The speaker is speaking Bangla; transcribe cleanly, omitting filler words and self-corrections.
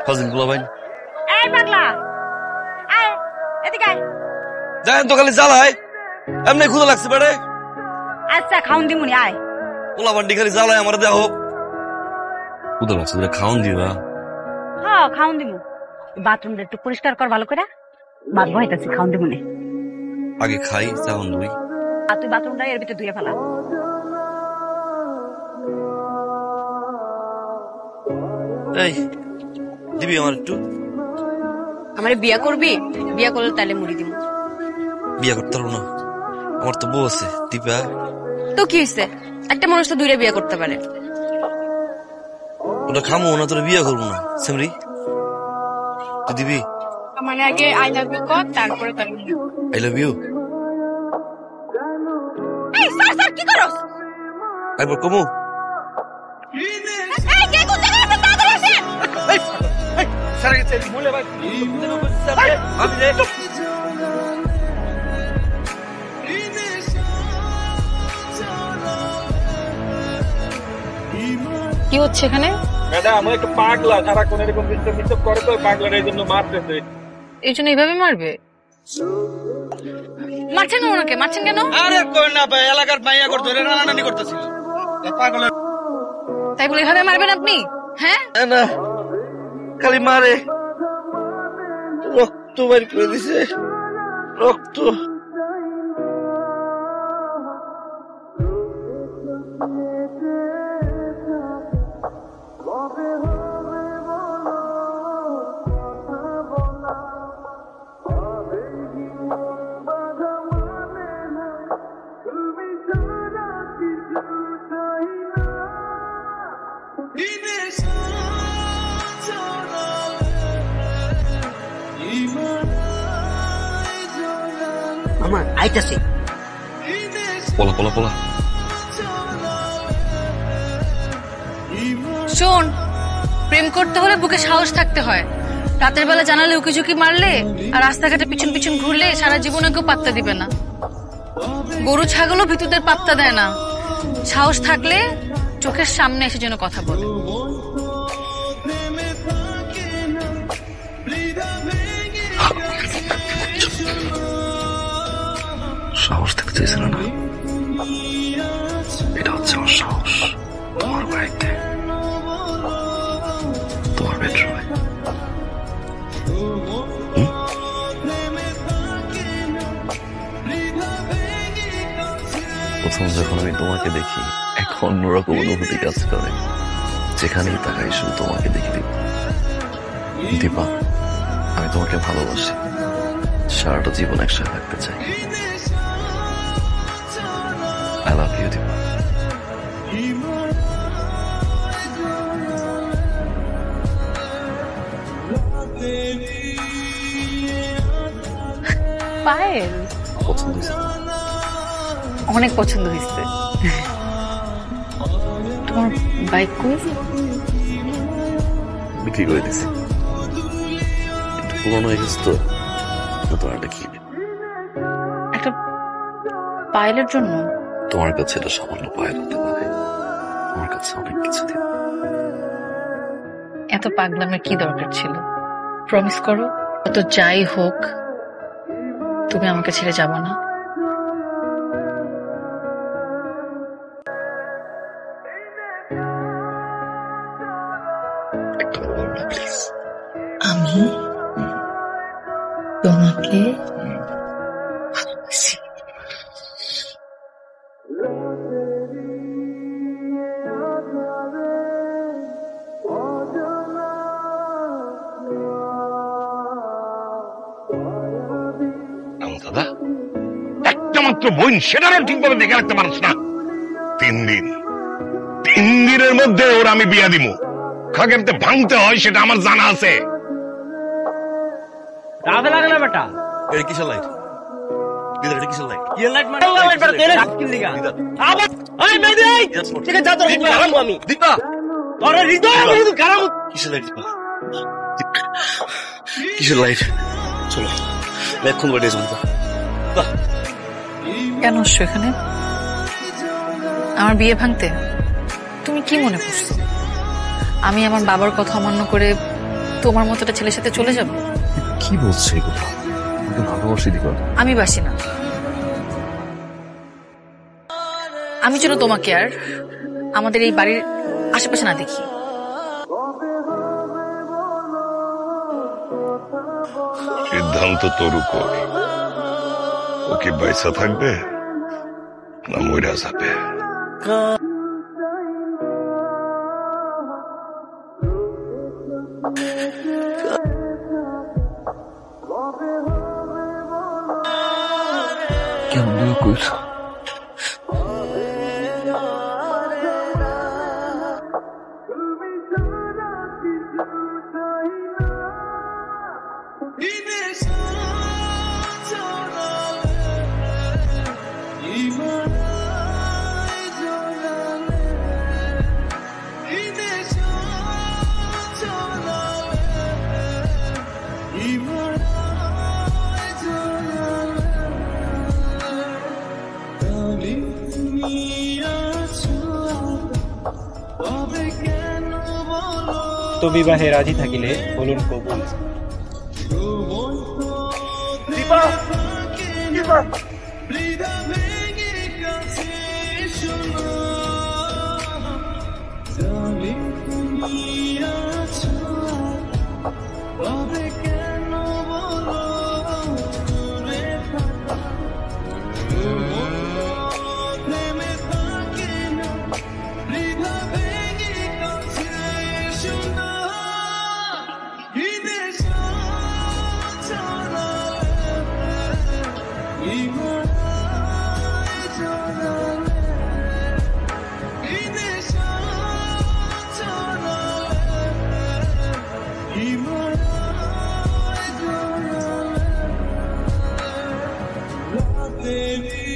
ফাজিল গুলা ভাই এই পাগলা আয় এদিকে আয়। যাই তো খালি জ্বালায় এমনি ক্ষুদা লাগছে বেড়ে। আচ্ছা খাউন দিমুনি আয়। পোলা বান্ডি খালি জ্বালায় আমার দেহ ক্ষুদা লাগছে খাওয়ান দিবা। হ্যাঁ খাউন দিমু। বাথরুমটা একটু পরিষ্কার কর ভালো করে। বাদ বহাইতাছি খাউন দিমুনি। আগে খাই চাউন দুই। আর তুই বাথরুমটা এর ভিতরে ধুয়ে ফেলা। এই দিবি আমার একটু। আমারে বিয়া করবি? বিয়া করলে তাহলে মুড়ি দিমু। বিয়া করতে পারবো না, আমার তো বউ আছে। দিবা তো কি হইছে? একটা মানুষ তো দুইটা বিয়া করতে পারে। ওটা খামো না, তোরা বিয়া করবো না। সেমরি তুই দিবি? মানে আগে আই লাভ ইউ কর, তারপরে তার আই লাভ ইউ। এই স্যার স্যার কি করছ? একবার কমু। এই কে কোন জায়গায় আছে তাড়াতাড়ি আসেন। স্যার গেছে বলে ভাই আমি রে। কি হচ্ছে এখানে? ম্যাডাম একটা পাগলা সারাক্ষণ এরকম ডিস্টার্ব করে, তো পাগলার এই জন্য মারতেছে। এই জন্য এইভাবে মারবে? মারছেন ওনাকে? মারছেন কেন? আরে কই না ভাই, এলাকার মাইয়া করে ধরে রানানি করতেছিল। পাগলের তাই বলে এভাবে মারবেন আপনি? হ্যাঁ না খালি মারে, রক্ত বের করে দিছে, রক্ত। আমার আইতাছে। পোলা পোলা পোলা শোন, প্রেম করতে হলে বুকে সাহস থাকতে হয়। রাতের বেলা জানালে উকিঝুঁকি মারলে আর রাস্তাঘাটে পিছন পিছন ঘুরলে সারা জীবনে কেউ পাত্তা দিবে না। গরু ছাগলও ভিতুদের পাত্তা দেয় না। সাহস থাকলে চোখের সামনে এসে যেন কথা বলে। সাহস থাকতে চাইছিল না, এটা হচ্ছে আমার সাহস। তোমার বাড়িতে, তোমার বেডরুমে। প্রথম যখন আমি তোমাকে দেখি এক অন্যরকম অনুভূতি কাজ করে। যেখানেই তাকাই শুধু তোমাকে দেখি। দীপা, আমি তোমাকে ভালোবাসি, সারাটা জীবন একসাথে থাকতে চাই। I love you, Deepa. Payel পছন্দ হয়েছে? অনেক পছন্দ হয়েছে। তোমার বাইক কই? বিক্রি করে দিছি, একটু পুরনো হয়ে গেছে তো, তোমার একটা কি একটা পায়েলের জন্য? তোমার কাছে এটা সামান্য পায়েল হতে পারে, আমার কাছে অনেক কিছু দিন। এত পাগলামের কি দরকার ছিল? প্রমিস করো, অত যাই হোক তুমি আমাকে ছেড়ে যাবো না। একটা বলো না প্লিজ। আমি তোমাকে ভালোবাসি। দাদা একটা মাত্র বোন, সেটারও ঠিকভাবে দেখে রাখতে পারছ না। 3 দিন, 3 দিনের মধ্যে ওর আমি বিয়া দিব। কেমতে ভাঙতে হয় সেটা আমার জানা আছে। রাতে লাগে না বেটা। এটা কিসের লাইট? দিদা, এটা কিসের লাইট? ইয়ে লাইট মানে লাইট বেটা তেলে কি লিগা? আবার এই মেদি এই ঠিক আছে, যা তোর কারামু আমি। দীপা, তোর হৃদয় আমি শুধু কারামু। কিসের লাইট? দীপা, কিসের লাইট? চলো এখন বাড়ি যাবো। কেন আসছো এখানে? আমার বিয়ে ভাঙতে? তুমি কি মনে করছো আমি আমার বাবার কথা অমান্য করে তোমার মতো একটা ছেলের সাথে চলে যাব? কি বলছে এগুলো? আমাকে ভালোবাসি দিবা? আমি বাসি না। আমি যেন তোমাকে আর আমাদের এই বাড়ির আশেপাশে না দেখি। সিদ্ধান্ত তোর উপর। ও কি বাইসা থাকবে না মইরা যাবে? কেমন কইছো? তো বিবাহে রাজি থাকিলে বলুন কবুল। Baby